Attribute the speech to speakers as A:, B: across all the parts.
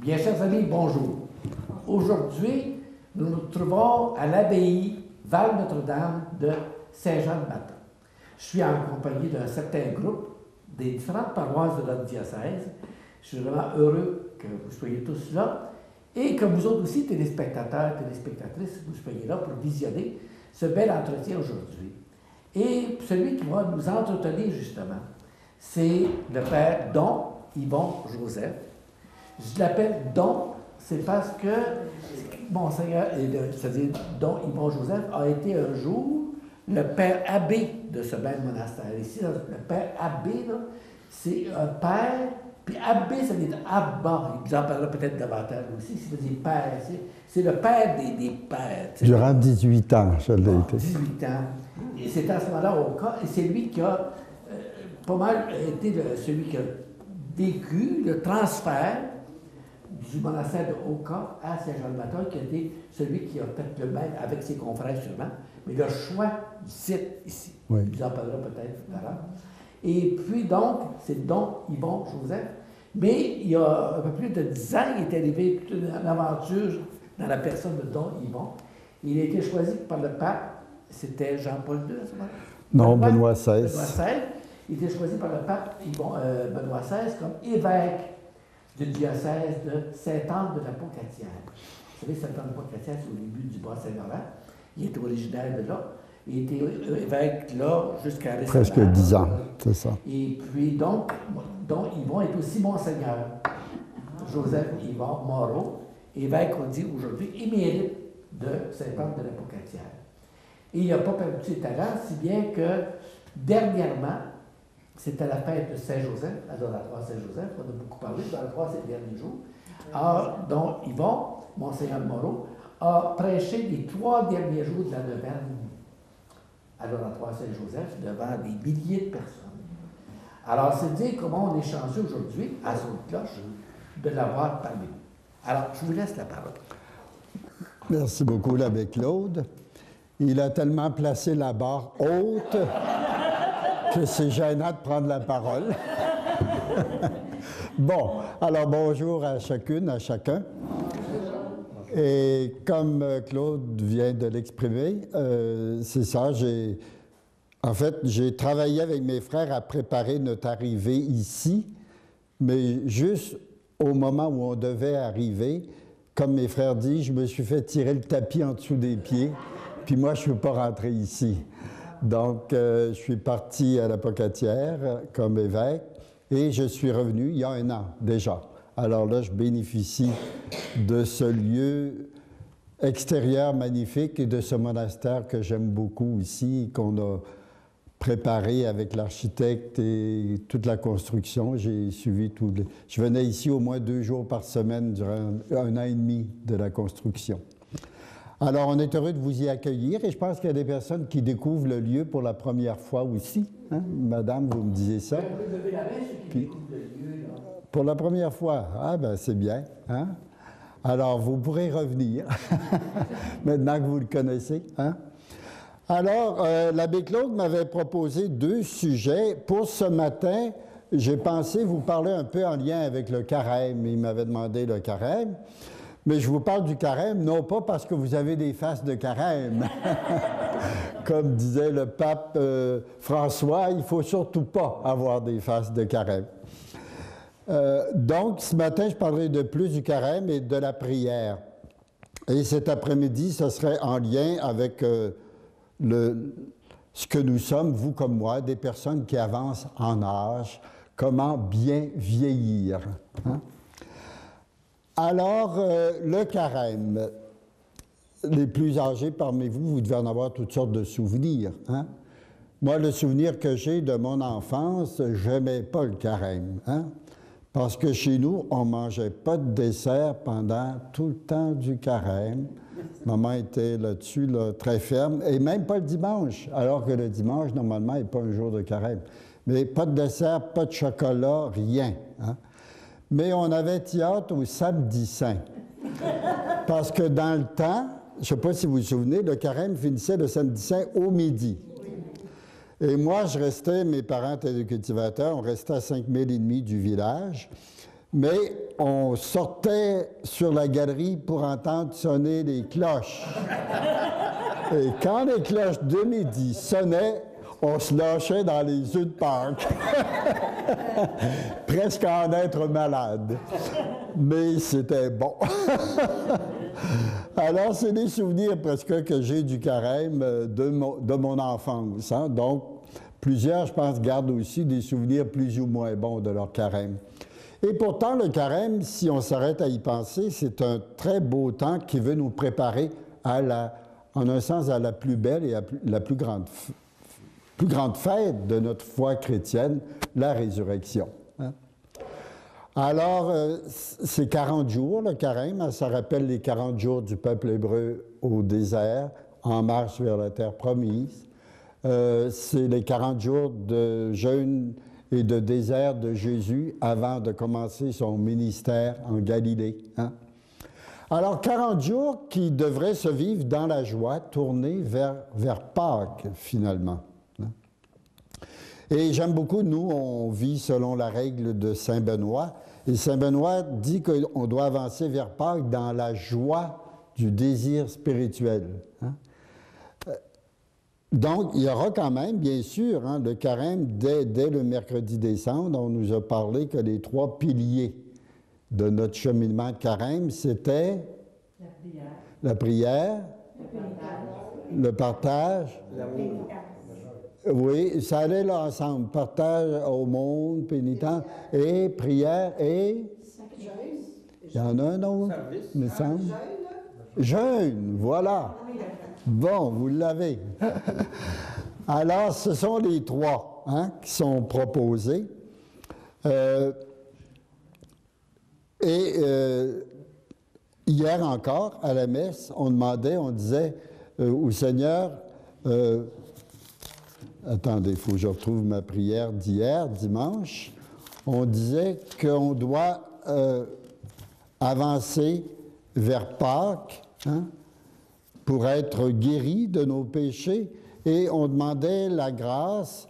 A: Bien, chers amis, bonjour. Aujourd'hui, nous nous trouvons à l'abbaye Val-Notre-Dame de Saint-Jean-de-Matin. Je suis en compagnie d'un certain groupe des différentes paroisses de notre diocèse. Je suis vraiment heureux que vous soyez tous là et que vous autres aussi, téléspectateurs, téléspectatrices, vous soyez là pour visionner ce bel entretien aujourd'hui. Et celui qui va nous entretenir justement, c'est le Père Don Yvon Joseph. Je l'appelle Don, c'est parce que Monseigneur, c'est-à-dire Don Yvon Joseph, a été un jour le Père abbé de ce même monastère. Ici, le Père abbé, c'est un père, puis abbé, ça veut dire abba. Il en parlera peut-être davantage aussi, ça veut dire père. C'est le père des pères.
B: Durant 18 ans, je l'ai été.
A: 18 ans. Et c'est à ce moment-là au cas, et c'est lui qui a pas mal été celui qui a vécu le transfert du monastère de Oka à Saint-Jean-de-Matin, qui a été celui qui a fait le même avec ses confrères sûrement, mais le choix du site ici.
B: Oui.
A: Il en parlera peut-être tout à l'heure. Et puis donc, c'est Don Yvon Joseph, mais il y a un peu plus de 10 ans, il est arrivé toute une aventure dans la personne de Don Yvon. Il a été choisi par le pape, c'était Jean-Paul II à ce moment-là?
B: Non, Benoît XVI.
A: Benoît XVI. Il était choisi par le pape Benoît XVI comme évêque du diocèse de Sainte-Anne de la Pocatière. Vous savez, Sainte-Anne de la Pocatière, c'est au début du Bas-Saint-Laurent. Il était originaire de là. Il était évêque là jusqu'à récemment.
B: Presque 10 ans, c'est ça.
A: Et puis donc Yvon est aussi Monseigneur Joseph Yvon Moreau, évêque, on dit aujourd'hui, émérite de Sainte-Anne de la Pocatière. Et il n'a pas perdu ses talents, si bien que dernièrement, c'était la fête de Saint-Joseph, l'adoratoire Saint-Joseph, on a beaucoup parlé, l'adoratoire ces derniers jours, dont Yvon, Monseigneur Moreau, a prêché les 3 derniers jours de la neuvaine à l'oratoire Saint-Joseph devant des milliers de personnes. Alors, c'est dire comment on est chanceux aujourd'hui, à son cloche, de l'avoir parmi nous. Alors, je vous laisse la parole.
B: Merci beaucoup, l'abbé Claude. Il a tellement placé la barre haute que c'est gênant de prendre la parole. Bon, alors bonjour à chacune, à chacun. Et comme Claude vient de l'exprimer, c'est ça, j'ai travaillé avec mes frères à préparer notre arrivée ici, mais juste au moment où on devait arriver, comme mes frères disent, je me suis fait tirer le tapis en dessous des pieds, puis moi, je ne suis pas rentré ici. Donc, je suis parti à la Pocatière comme évêque et je suis revenu il y a 1 an déjà. Alors là, je bénéficie de ce lieu extérieur magnifique et de ce monastère que j'aime beaucoup ici, qu'on a préparé avec l'architecte et toute la construction. J'ai suivi tout. Je venais ici au moins 2 jours par semaine durant 1 an et demi de la construction. Alors, on est heureux de vous y accueillir et je pense qu'il y a des personnes qui découvrent le lieu pour la première fois aussi. Hein? Madame, vous me disiez ça? Puis, pour la première fois. Ah, ben c'est bien. Hein? Alors, vous pourrez revenir, maintenant que vous le connaissez. Hein? Alors, l'abbé Claude m'avait proposé 2 sujets. Pour ce matin, j'ai pensé vous parler un peu en lien avec le carême. Il m'avait demandé le carême. Mais je vous parle du carême, non pas parce que vous avez des faces de carême. Comme disait le pape François, il ne faut surtout pas avoir des faces de carême. Donc, ce matin, je parlerai de plus du carême et de la prière. Et cet après-midi, ce serait en lien avec ce que nous sommes, vous comme moi, des personnes qui avancent en âge, comment bien vieillir. Hein? Alors, le carême, les plus âgés parmi vous, vous devez en avoir toutes sortes de souvenirs. Hein? Moi, le souvenir que j'ai de mon enfance, je n'aimais pas le carême. Hein? Parce que chez nous, on ne mangeait pas de dessert pendant tout le temps du carême. Maman était là-dessus très ferme, et même pas le dimanche, alors que le dimanche, normalement, n'est pas un jour de carême. Mais pas de dessert, pas de chocolat, rien. Hein? Mais on avait théâtre au samedi saint. Parce que dans le temps, je ne sais pas si vous vous souvenez, le carême finissait le samedi saint au midi. Et moi, je restais, mes parents étaient des cultivateurs, on restait à 5 milles et demi du village. Mais on sortait sur la galerie pour entendre sonner les cloches. Et quand les cloches de midi sonnaient, on se lâchait dans les œufs de Pâques. Presque à en être malade. Mais c'était bon. Alors, c'est des souvenirs presque que j'ai du carême de mon enfance. Hein? Donc, plusieurs, je pense, gardent aussi des souvenirs plus ou moins bons de leur carême. Et pourtant, le carême, si on s'arrête à y penser, c'est un très beau temps qui veut nous préparer en un sens, à la plus belle et à la plus grande fête de notre foi chrétienne, la résurrection. Hein? Alors, c'est 40 jours, le carême. Ça rappelle les 40 jours du peuple hébreu au désert, en marche vers la terre promise. C'est les 40 jours de jeûne et de désert de Jésus avant de commencer son ministère en Galilée. Hein? Alors, 40 jours qui devraient se vivre dans la joie, tournés vers Pâques, finalement. Hein? Et j'aime beaucoup, nous, on vit selon la règle de Saint Benoît. Et Saint Benoît dit qu'on doit avancer vers Pâques dans la joie du désir spirituel. Hein? Donc, il y aura quand même, bien sûr, hein, le carême dès le mercredi des Cendres. On nous a parlé que les 3 piliers de notre cheminement de carême, c'était la prière, le partage. Oui, ça allait là ensemble. Partage au monde, pénitence, et prière, et... Il y en a un autre, il me semble. Jeûne, voilà. Bon, vous l'avez. Alors, ce sont les 3 hein, qui sont proposés. Hier encore, à la messe, on disait au Seigneur, attendez, il faut que je retrouve ma prière d'hier, dimanche, on disait qu'on doit avancer vers Pâques, hein, pour être guéri de nos péchés, et on demandait la grâce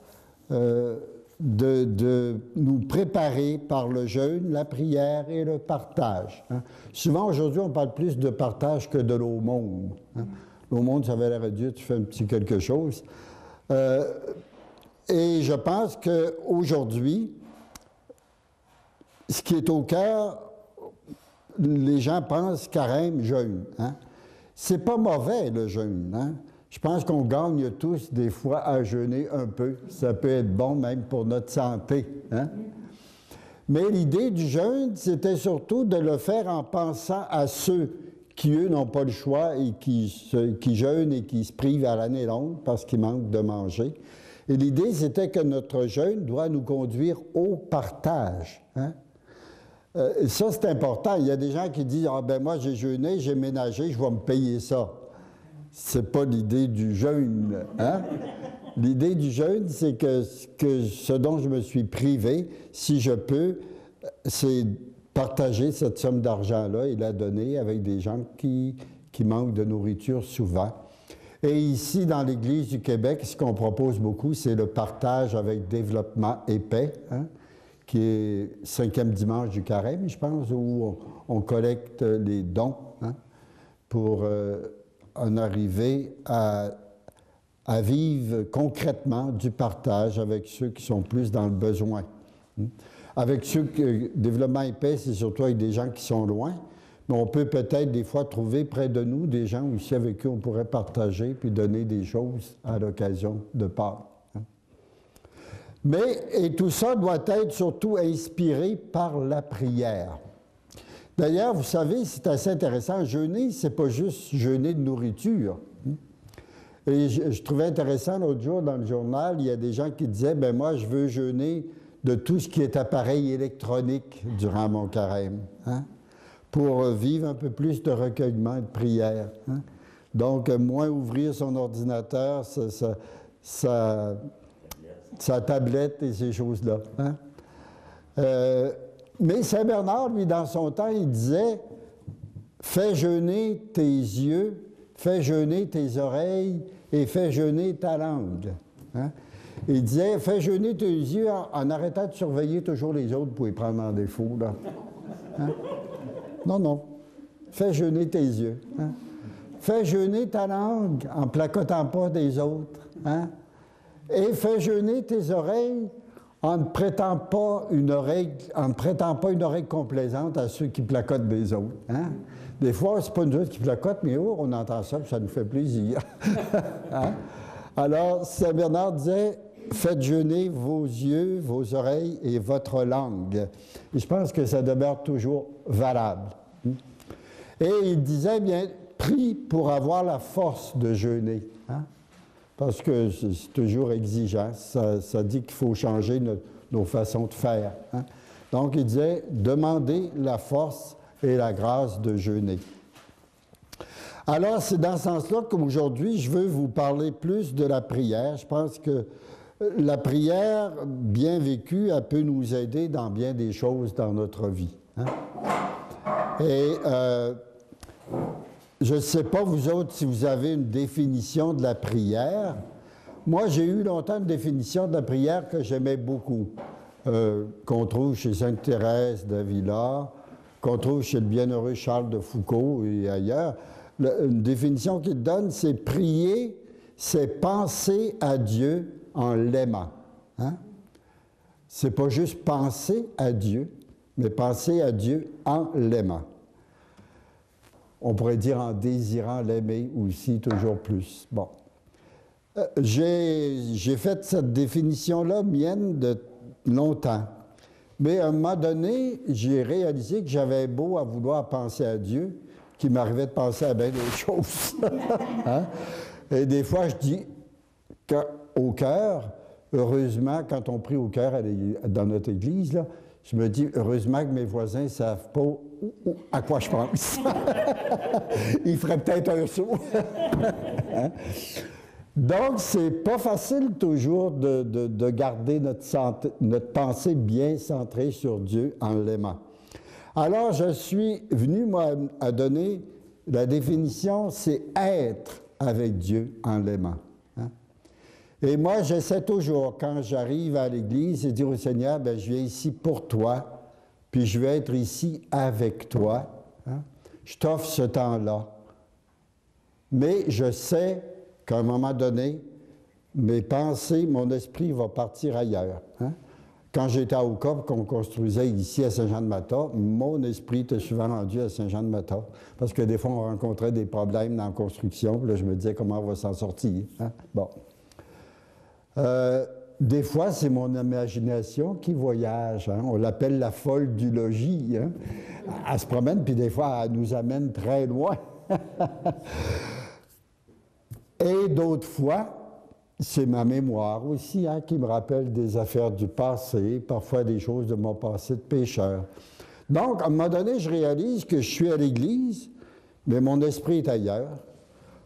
B: de nous préparer par le jeûne, la prière et le partage. Hein. Souvent, aujourd'hui, on parle plus de partage que de l'aumône. Hein. L'aumône, ça avait l'air de Dieu, tu fais un petit quelque chose. Et je pense qu'aujourd'hui, ce qui est au cœur, les gens pensent carême, jeûne. Hein. C'est pas mauvais, le jeûne. Hein. Je pense qu'on gagne tous, des fois, à jeûner un peu. Ça peut être bon même pour notre santé. Hein? Mais l'idée du jeûne, c'était surtout de le faire en pensant à ceux qui, eux, n'ont pas le choix et qui jeûnent et qui se privent à l'année longue parce qu'ils manquent de manger. Et l'idée, c'était que notre jeûne doit nous conduire au partage. Hein? Ça, c'est important. Il y a des gens qui disent « Ah ben moi, j'ai jeûné, j'ai ménagé, je vais me payer ça. » C'est pas l'idée du jeûne. Hein? L'idée du jeûne, c'est que ce dont je me suis privé, si je peux, c'est partager cette somme d'argent-là et la donner avec des gens qui manquent de nourriture souvent. Et ici, dans l'Église du Québec, ce qu'on propose beaucoup, c'est le partage avec Développement et Paix, hein, qui est 5e dimanche du carême, je pense, où on collecte les dons hein, pour en arriver à vivre concrètement du partage avec ceux qui sont plus dans le besoin. Avec ceux que Développement et Paix, c'est surtout avec des gens qui sont loin, mais on peut peut-être des fois trouver près de nous des gens aussi avec qui on pourrait partager puis donner des choses à l'occasion de Pâques. Et tout ça doit être surtout inspiré par la prière. D'ailleurs, vous savez, c'est assez intéressant, jeûner, c'est pas juste jeûner de nourriture. Et je trouvais intéressant l'autre jour dans le journal, il y a des gens qui disaient, ben moi, je veux jeûner de tout ce qui est appareil électronique durant mon carême, hein, pour vivre un peu plus de recueillement et de prière. Hein. Donc, moins ouvrir son ordinateur, sa tablette et ces choses-là. Hein. Mais Saint Bernard, lui, dans son temps, il disait « Fais jeûner tes yeux, fais jeûner tes oreilles et fais jeûner ta langue. Hein? » Il disait « Fais jeûner tes yeux en arrêtant de surveiller toujours les autres pour les prendre en défaut. » hein? Non, non. Fais jeûner tes yeux. Hein? Fais jeûner ta langue en placotant pas des autres. Hein? Et fais jeûner tes oreilles en ne prêtant pas une oreille complaisante à ceux qui placotent des autres. Hein? Des fois, c'est pas nous autres qui placotent, mais oh, on entend ça, puis ça nous fait plaisir. Hein? Alors, Saint Bernard disait, faites jeûner vos yeux, vos oreilles et votre langue. Et je pense que ça demeure toujours valable. Et il disait, bien, prie pour avoir la force de jeûner. Hein? Parce que c'est toujours exigeant. Ça dit qu'il faut changer nos façons de faire. Hein? Donc, il disait, demandez la force et la grâce de jeûner. Alors, c'est dans ce sens-là qu'aujourd'hui, je veux vous parler plus de la prière. Je pense que la prière, bien vécue, elle peut nous aider dans bien des choses dans notre vie. Hein? Et je ne sais pas, vous autres, si vous avez une définition de la prière. Moi, j'ai eu longtemps une définition de la prière que j'aimais beaucoup, qu'on trouve chez Sainte Thérèse d'Avila, qu'on trouve chez le bienheureux Charles de Foucault et ailleurs. Une définition qu'il donne, c'est prier, c'est penser à Dieu en l'aimant. Hein? C'est pas juste penser à Dieu, mais penser à Dieu en l'aimant. On pourrait dire en désirant l'aimer aussi toujours plus. Bon. J'ai fait cette définition-là mienne de longtemps. Mais à un moment donné, j'ai réalisé que j'avais beau à vouloir penser à Dieu, qu'il m'arrivait de penser à bien d'autres choses. Hein? Et des fois, je dis qu'au cœur, heureusement, quand on prie au cœur dans notre église, là, je me dis, heureusement que mes voisins ne savent pas à quoi je pense. Ils feraient peut-être un saut. Hein? Donc, c'est pas facile toujours de garder notre pensée bien centrée sur Dieu en l'aimant. Alors, je suis venu, moi, à donner la définition, c'est être avec Dieu en l'aimant. Hein? Et moi, j'essaie toujours, quand j'arrive à l'Église, de dire au Seigneur, bien, je viens ici pour toi, puis je vais être ici avec toi. Hein? Je t'offre ce temps-là. Mais je sais qu'à un moment donné, mes pensées, mon esprit va partir ailleurs. Hein? Quand j'étais à Oka, qu'on construisait ici à Saint-Jean-de-Mata, mon esprit était souvent rendu à Saint-Jean-de-Mata. Parce que des fois, on rencontrait des problèmes dans la construction, puis là, je me disais comment on va s'en sortir. Hein? Bon. Des fois, c'est mon imagination qui voyage. Hein? On l'appelle la folle du logis. Hein? Elle se promène, puis des fois, elle nous amène très loin. Et d'autres fois, c'est ma mémoire aussi hein, qui me rappelle des affaires du passé, parfois des choses de mon passé de pécheur. Donc, à un moment donné, je réalise que je suis à l'Église, mais mon esprit est ailleurs,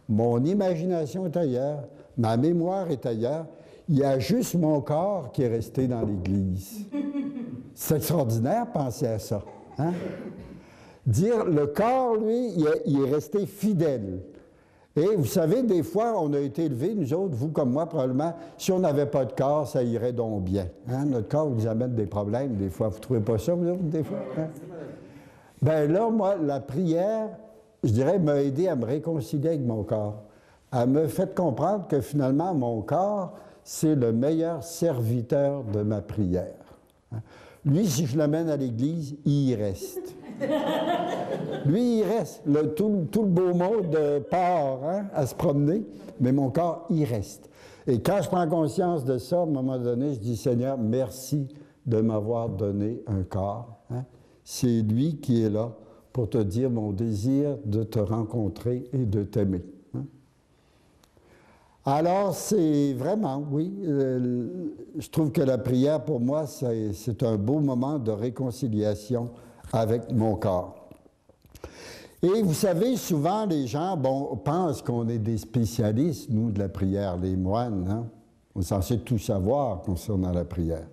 B: mon imagination est ailleurs, ma mémoire est ailleurs. Il y a juste mon corps qui est resté dans l'Église. C'est extraordinaire, penser à ça. Hein? Dire, le corps, lui, il est resté fidèle. Et vous savez, des fois, on a été élevés, nous autres, vous comme moi, probablement, si on n'avait pas de corps, ça irait donc bien. Hein? Notre corps nous amène des problèmes, des fois. Vous ne trouvez pas ça, vous autres, des fois? Hein? Bien là, moi, la prière, je dirais, m'a aidé à me réconcilier avec mon corps. Elle me fait comprendre que finalement, mon corps, c'est le meilleur serviteur de ma prière. Hein? Lui, si je l'amène à l'Église, il y reste. Lui, il reste. Tout le beau monde part hein, à se promener, mais mon corps, il reste. Et quand je prends conscience de ça, à un moment donné, je dis, Seigneur, merci de m'avoir donné un corps. Hein. C'est lui qui est là pour te dire mon désir de te rencontrer et de t'aimer. Hein. Alors, c'est vraiment, oui, je trouve que la prière, pour moi, c'est un beau moment de réconciliation avec mon corps. Et vous savez, souvent, les gens pensent qu'on est des spécialistes, nous, de la prière, les moines. Hein? On est censé tout savoir concernant la prière.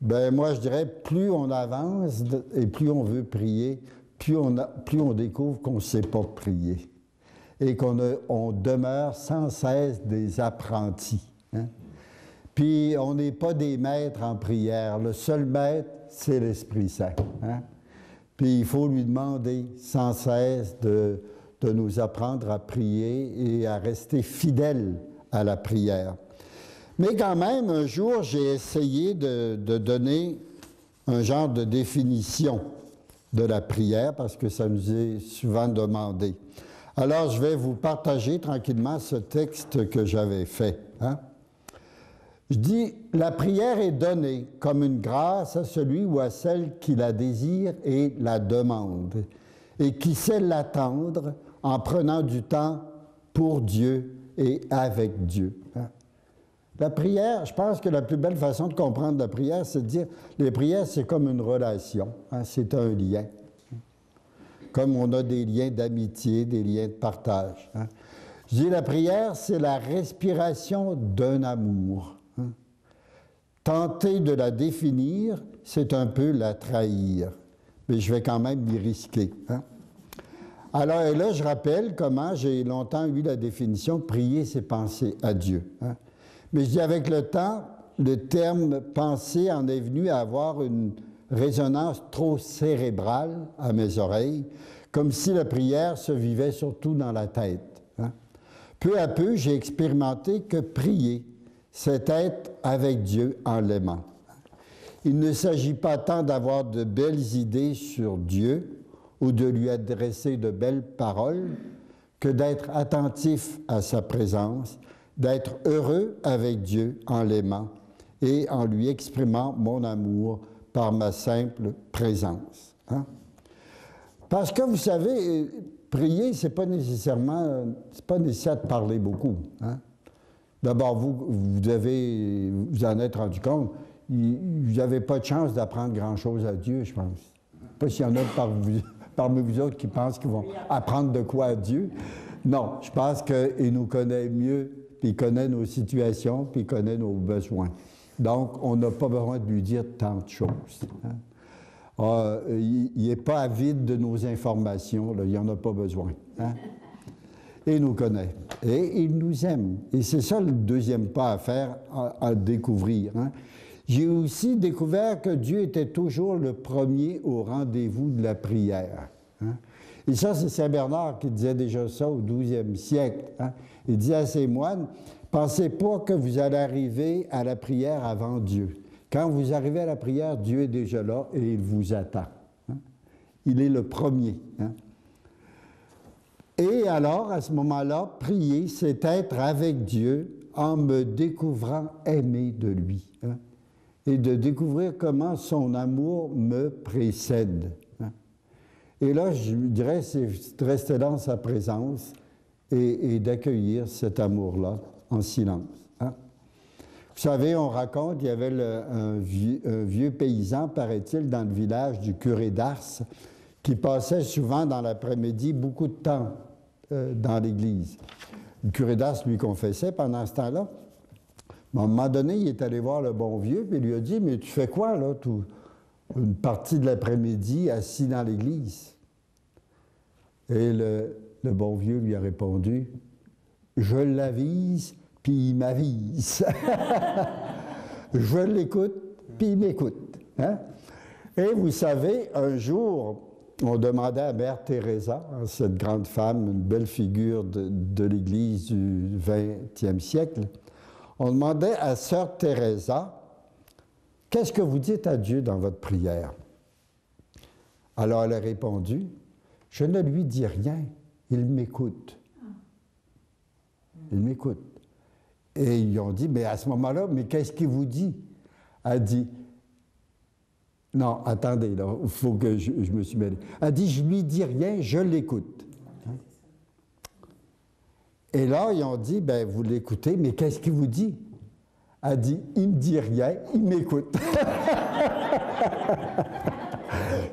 B: Ben moi, je dirais, plus on avance et plus on veut prier, plus on découvre qu'on ne sait pas prier. Et qu'on demeure sans cesse des apprentis. Hein? Puis, on n'est pas des maîtres en prière. Le seul maître, c'est l'Esprit Saint. Hein? Puis il faut lui demander sans cesse de nous apprendre à prier et à rester fidèles à la prière. Mais quand même, un jour, j'ai essayé de donner un genre de définition de la prière parce que ça nous est souvent demandé. Alors, je vais vous partager tranquillement ce texte que j'avais fait. Hein? Je dis, la prière est donnée comme une grâce à celui ou à celle qui la désire et la demande, et qui sait l'attendre en prenant du temps pour Dieu et avec Dieu. Hein? La prière, je pense que la plus belle façon de comprendre la prière, c'est de dire, les prières, c'est comme une relation, hein? C'est un lien. Comme on a des liens d'amitié, des liens de partage. Hein? Je dis, la prière, c'est la respiration d'un amour. Hein? Tenter de la définir, c'est un peu la trahir. Mais je vais quand même m'y risquer. Hein? Alors, et là, je rappelle comment j'ai longtemps eu la définition « prier, c'est penser à Dieu ». Hein? Mais je dis, avec le temps, le terme « penser » en est venu à avoir une résonance trop cérébrale à mes oreilles, comme si la prière se vivait surtout dans la tête. Hein? Peu à peu, j'ai expérimenté que prier, c'est être avec Dieu en l'aimant. Il ne s'agit pas tant d'avoir de belles idées sur Dieu ou de lui adresser de belles paroles que d'être attentif à sa présence, d'être heureux avec Dieu en l'aimant et en lui exprimant mon amour par ma simple présence. Hein? Parce que, vous savez, prier, c'est pas nécessaire de parler beaucoup. Hein? D'abord, vous devez vous en être rendu compte, vous n'avez pas de chance d'apprendre grand-chose à Dieu, je pense. Pas s'il y en a parmi vous autres qui pensent qu'ils vont apprendre de quoi à Dieu. Non, je pense qu'il nous connaît mieux, puis il connaît nos situations, puis il connaît nos besoins. Donc, on n'a pas besoin de lui dire tant de choses. Hein? Il n'est pas avide de nos informations, là, il n'en a pas besoin. Hein? Et il nous connaît. Et il nous aime. Et c'est ça le deuxième pas à faire, à découvrir. Hein? J'ai aussi découvert que Dieu était toujours le premier au rendez-vous de la prière. Hein? Et ça, c'est Saint Bernard qui disait déjà ça au 12e siècle. Hein? Il disait à ses moines, « Pensez pas que vous allez arriver à la prière avant Dieu. Quand vous arrivez à la prière, Dieu est déjà là et il vous attend. Hein? Il est le premier. Hein? Et alors, à ce moment-là, prier, c'est être avec Dieu en me découvrant aimé de lui. Hein? Et de découvrir comment son amour me précède. Hein? Et là, je dirais, c'est de rester dans sa présence et d'accueillir cet amour-là en silence. Hein? Vous savez, on raconte, il y avait un vieux paysan, paraît-il, dans le village du curé d'Ars, qui passait souvent dans l'après-midi beaucoup de temps dans l'église. Le curé d'Ars lui confessait pendant ce temps-là. À un moment donné, il est allé voir le bon vieux, puis il lui a dit, « Mais tu fais quoi, là, une partie de l'après-midi assis dans l'église? » Et le bon vieux lui a répondu, « Je l'avise, puis il m'avise. Je l'écoute, puis il m'écoute. Hein? » Et vous savez, un jour, on demandait à Mère Teresa, cette grande femme, une belle figure de l'Église du 20e siècle, on demandait à Sœur Teresa, « Qu'est-ce que vous dites à Dieu dans votre prière? » Alors elle a répondu, « Je ne lui dis rien, il m'écoute. » Il m'écoute. Et ils ont dit, « Mais à ce moment-là, mais qu'est-ce qu'il vous dit? » Elle a dit, « Non, attendez, là, il faut que je me suis mêlé. » Elle a dit, « Je lui dis rien, je l'écoute. » Et là, ils ont dit, « Ben, vous l'écoutez, mais qu'est-ce qu'il vous dit? » Elle a dit, « Il me dit rien, il m'écoute. »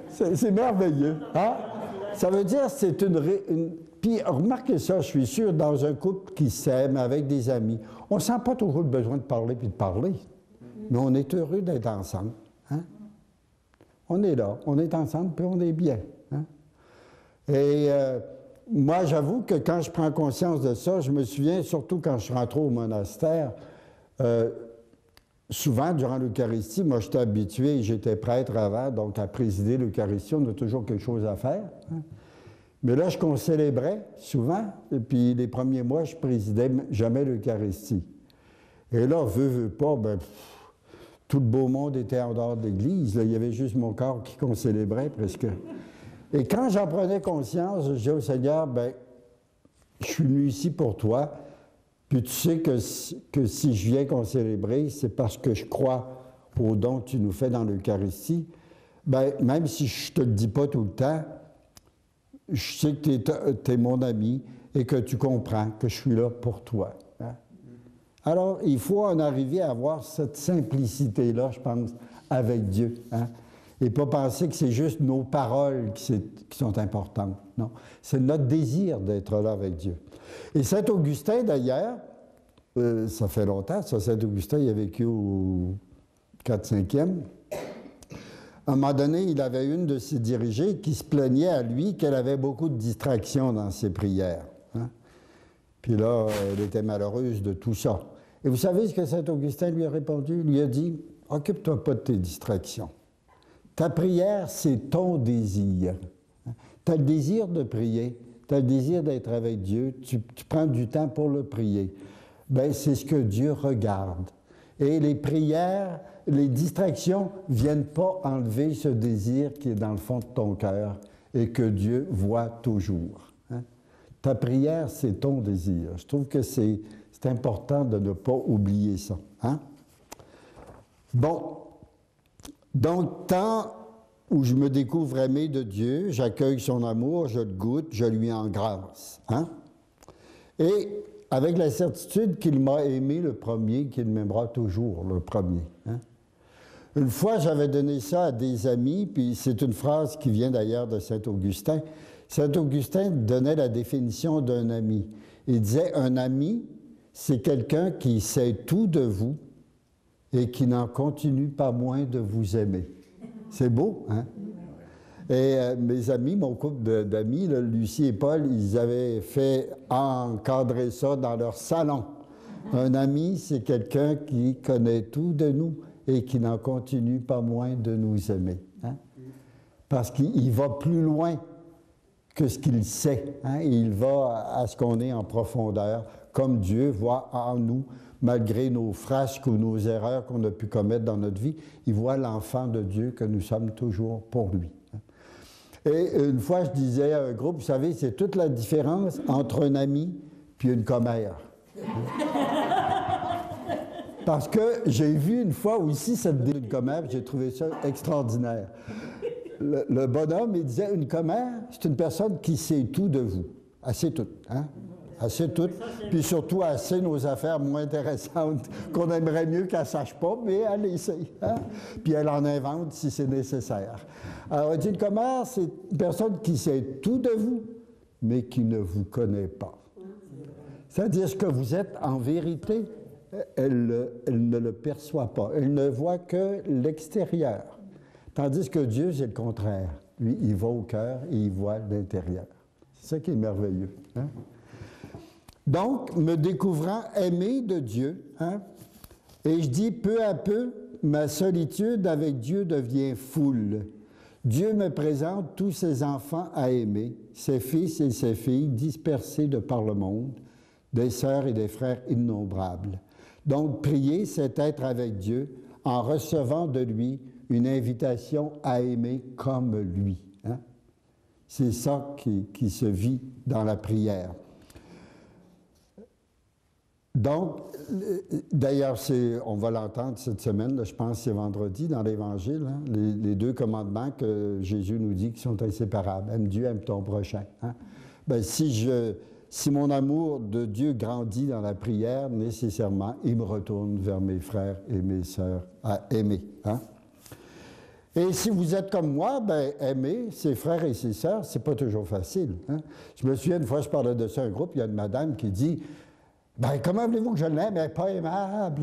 B: C'est merveilleux. Hein? Ça veut dire, c'est une... Puis, remarquez ça, je suis sûr, dans un couple qui s'aime, avec des amis, on ne sent pas toujours le besoin de parler puis de parler, mais on est heureux d'être ensemble. Hein? On est là, on est ensemble, puis on est bien. Hein? Et moi, j'avoue que quand je prends conscience de ça, je me souviens, surtout quand je suis rentré au monastère, souvent, durant l'Eucharistie, moi, j'étais habitué, j'étais prêtre avant, donc à présider l'Eucharistie, on a toujours quelque chose à faire. Hein. Mais là, je concélébrais souvent, et puis les premiers mois, je présidais jamais l'Eucharistie. Et là, veux pas, tout le beau monde était en dehors de l'Église. Là, il y avait juste mon corps qui concélébrait presque. Et quand j'en prenais conscience, je disais au Seigneur, je suis venu ici pour toi, puis tu sais que si je viens concélébrer, c'est parce que je crois au don que tu nous fais dans l'Eucharistie. Même si je ne te le dis pas tout le temps, je sais que tu es mon ami et que tu comprends que je suis là pour toi. Hein? Alors, il faut en arriver à avoir cette simplicité-là, je pense, avec Dieu. Hein? Et pas penser que c'est juste nos paroles qui sont importantes. Non, c'est notre désir d'être là avec Dieu. Et Saint Augustin, d'ailleurs, ça fait longtemps, ça, Saint Augustin, il a vécu au 4-5e. À un moment donné, il avait une de ses dirigées qui se plaignait à lui qu'elle avait beaucoup de distractions dans ses prières. Hein? Puis là, elle était malheureuse de tout ça. Et vous savez ce que Saint Augustin lui a répondu? Il lui a dit, « Occupe-toi pas de tes distractions. Ta prière, c'est ton désir. Tu as le désir de prier, tu as le désir d'être avec Dieu, tu prends du temps pour le prier. C'est ce que Dieu regarde. Et les prières, les distractions ne viennent pas enlever ce désir qui est dans le fond de ton cœur et que Dieu voit toujours. Hein? Ta prière, c'est ton désir. Je trouve que c'est important de ne pas oublier ça. Hein? Bon. Donc, tant où je me découvre aimé de Dieu, j'accueille son amour, je le goûte, je lui en grâce. Hein? Et avec la certitude qu'il m'a aimé le premier, qu'il m'aimera toujours le premier. Hein? Une fois, j'avais donné ça à des amis, puis c'est une phrase qui vient d'ailleurs de Saint Augustin. Saint Augustin donnait la définition d'un ami. Il disait, un ami, c'est quelqu'un qui sait tout de vous, et qui n'en continue pas moins de vous aimer. C'est beau, hein? Et mes amis, mon couple d'amis, Lucie et Paul, ils avaient fait encadrer ça dans leur salon. Un ami, c'est quelqu'un qui connaît tout de nous et qui n'en continue pas moins de nous aimer. Hein? Parce qu'il va plus loin que ce qu'il sait. Hein? Il va à ce qu'on est en profondeur, comme Dieu voit en nous. Malgré nos frasques ou nos erreurs qu'on a pu commettre dans notre vie, il voit l'enfant de Dieu que nous sommes toujours pour lui. Et une fois, je disais à un groupe, vous savez, c'est toute la différence entre un ami puis une commère. Parce que j'ai vu une fois aussi cette d'une commère, j'ai trouvé ça extraordinaire. Le bonhomme, il disait, une commère, c'est une personne qui sait tout de vous. Elle sait tout, hein? Elle sait tout, puis surtout elle sait nos affaires moins intéressantes qu'on aimerait mieux qu'elle ne sache pas, mais elle les sait. Hein? Puis elle en invente si c'est nécessaire. Alors, une commère, c'est une personne qui sait tout de vous, mais qui ne vous connaît pas. C'est-à-dire ce que vous êtes en vérité, elle ne le perçoit pas. Elle ne voit que l'extérieur. Tandis que Dieu, c'est le contraire. Lui, il va au cœur et il voit l'intérieur. C'est ça qui est merveilleux. Hein? Donc, me découvrant aimé de Dieu, hein, et je dis peu à peu, ma solitude avec Dieu devient foule. Dieu me présente tous ses enfants à aimer, ses fils et ses filles dispersés de par le monde, des sœurs et des frères innombrables. Donc, prier, c'est être avec Dieu en recevant de lui une invitation à aimer comme lui. Hein? C'est ça qui se vit dans la prière. Donc, d'ailleurs, on va l'entendre cette semaine, là, je pense que c'est vendredi dans l'Évangile, hein, les deux commandements que Jésus nous dit qui sont inséparables. Aime Dieu, aime ton prochain. Hein? Si mon amour de Dieu grandit dans la prière, nécessairement, il me retourne vers mes frères et mes sœurs à aimer. Hein? Et si vous êtes comme moi, aimer ses frères et ses sœurs, c'est pas toujours facile. Hein? Je me souviens, une fois, je parlais de ça à un groupe, il y a une madame qui dit, comment voulez-vous que je l'aime? Elle n'est pas aimable.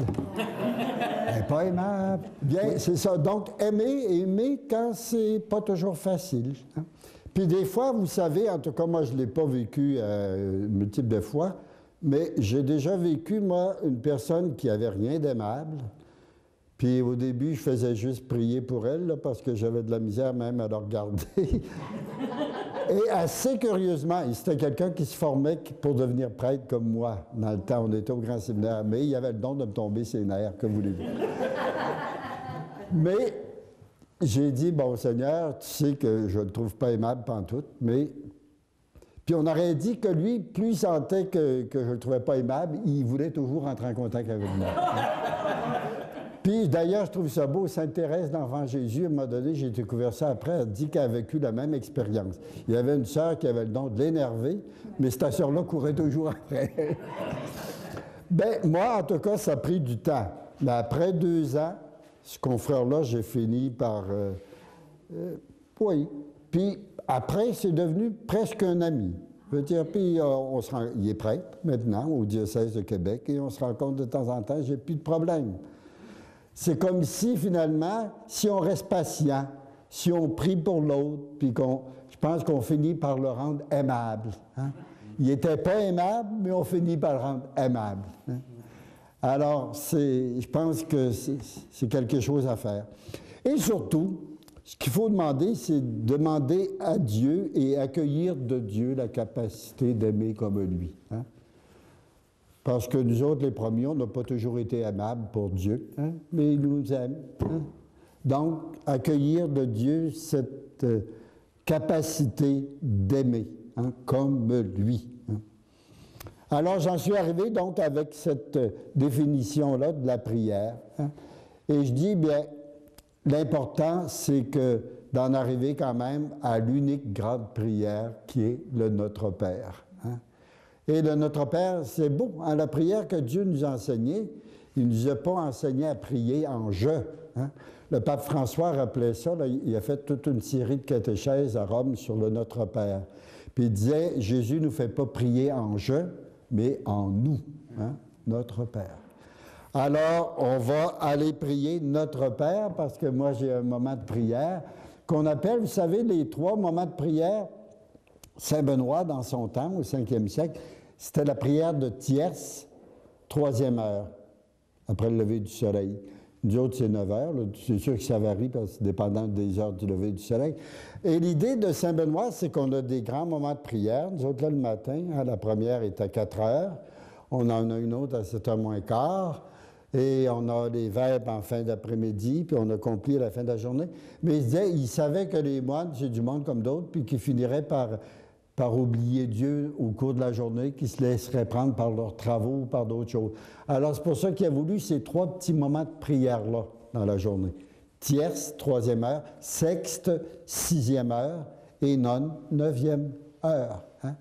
B: Elle n'est pas aimable. Bien, c'est ça. Donc, aimer quand c'est pas toujours facile. Hein? Puis des fois, vous savez, en tout cas, moi, je ne l'ai pas vécu multiples de fois, mais j'ai déjà vécu, moi, une personne qui n'avait rien d'aimable, Puis au début, je faisais juste prier pour elle, là, parce que j'avais de la misère même à la regarder. Et assez curieusement, c'était quelqu'un qui se formait pour devenir prêtre comme moi. Dans le temps, on était au grand séminaire, mais il avait le don de me tomber ses nerfs, que voulez-vous. Mais j'ai dit, bon Seigneur, tu sais que je ne le trouve pas aimable pantoute, mais... Puis on aurait dit que lui, plus il sentait que je ne le trouvais pas aimable, il voulait toujours rentrer en contact avec moi. Puis d'ailleurs, je trouve ça beau, Sainte Thérèse d'Enfant Jésus, à un moment donné, j'ai découvert ça après, elle dit qu'elle a vécu la même expérience. Il y avait une sœur qui avait le don de l'énerver, mais cette sœur-là courait toujours après. Ben moi, en tout cas, ça a pris du temps. Mais après 2 ans, ce confrère-là, j'ai fini par... oui. Puis après, c'est devenu presque un ami. Je veux dire, puis il est prêtre maintenant au diocèse de Québec et on se rencontre de temps en temps, j'ai plus de problème. C'est comme si, finalement, si on reste patient, si on prie pour l'autre, puis je pense qu'on finit par le rendre aimable. Hein? Il n'était pas aimable, mais on finit par le rendre aimable. Hein? Alors, je pense que c'est quelque chose à faire. Et surtout, ce qu'il faut demander, c'est demander à Dieu et accueillir de Dieu la capacité d'aimer comme lui. Hein? Parce que nous autres, les premiers, on n'a pas toujours été aimables pour Dieu, hein? Mais il nous aime. Hein? Donc, accueillir de Dieu cette capacité d'aimer, hein, comme lui. Hein? Alors, j'en suis arrivé donc avec cette définition-là de la prière. Hein? Et je dis, bien, l'important, c'est que d'en arriver quand même à l'unique grande prière qui est le Notre Père. Hein? Et le Notre Père, c'est beau. Hein? La prière que Dieu nous a enseignée, il ne nous a pas enseigné à prier en « je ». Hein? Le pape François rappelait ça, là, il a fait toute une série de catéchèses à Rome sur le Notre Père. Puis il disait, Jésus ne nous fait pas prier en « je », mais en « nous hein? », Notre Père. Alors, on va aller prier Notre Père, parce que moi, j'ai un moment de prière qu'on appelle, vous savez, les 3 moments de prière. Saint Benoît, dans son temps, au 5e siècle, c'était la prière de tierce, 3e heure, après le lever du soleil. Nous autres, c'est 9 heures. C'est sûr que ça varie, parce que c'est dépendant des heures du lever du soleil. Et l'idée de Saint Benoît, c'est qu'on a des grands moments de prière. Nous autres, là, le matin, hein, la première est à 4 heures. On en a une autre à 7 heures moins quart. Et on a les vêpres en fin d'après-midi, puis on accomplit à la fin de la journée. Mais il savait que les moines, c'est du monde comme d'autres, puis qu'ils finiraient par oublier Dieu au cours de la journée, qu'ils se laisseraient prendre par leurs travaux ou par d'autres choses. Alors, c'est pour ça qu'il a voulu ces 3 petits moments de prière-là dans la journée. Tierce, 3e heure, sexte, 6e heure, et nonne, 9e heure. Hein?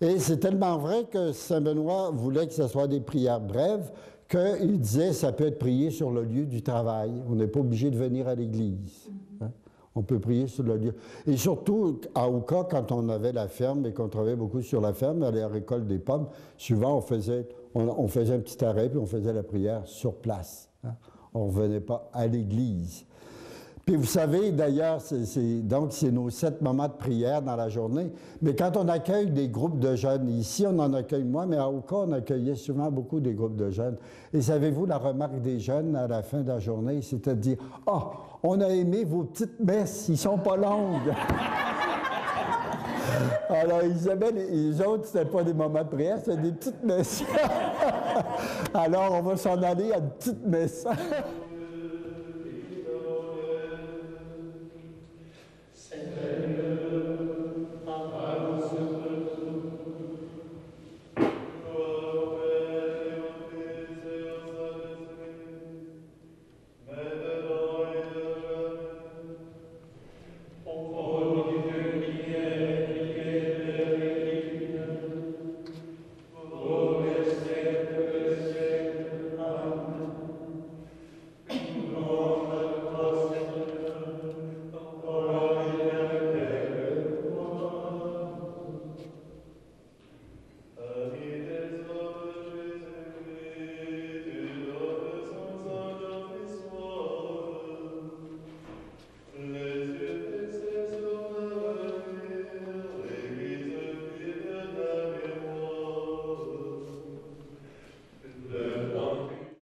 B: Et c'est tellement vrai que Saint Benoît voulait que ce soit des prières brèves, qu'il disait ça peut être prié sur le lieu du travail. On n'est pas obligé de venir à l'église. Hein? On peut prier sur le lieu. Et surtout, à Oka, quand on avait la ferme et qu'on travaillait beaucoup sur la ferme, à la récolte des pommes, souvent on faisait un petit arrêt puis on faisait la prière sur place. Hein? On ne revenait pas à l'église. Puis vous savez, d'ailleurs, donc c'est nos 7 moments de prière dans la journée. Mais quand on accueille des groupes de jeunes, ici on en accueille moins, mais à Oka, on accueillait souvent beaucoup des groupes de jeunes. Et savez-vous, la remarque des jeunes à la fin de la journée, c'était de dire « Ah, on a aimé vos petites messes, ils sont pas longues! » Alors, ils aimaient les autres, c'était pas des moments de prière, c'était des petites messes. Alors, on va s'en aller à une petite messe.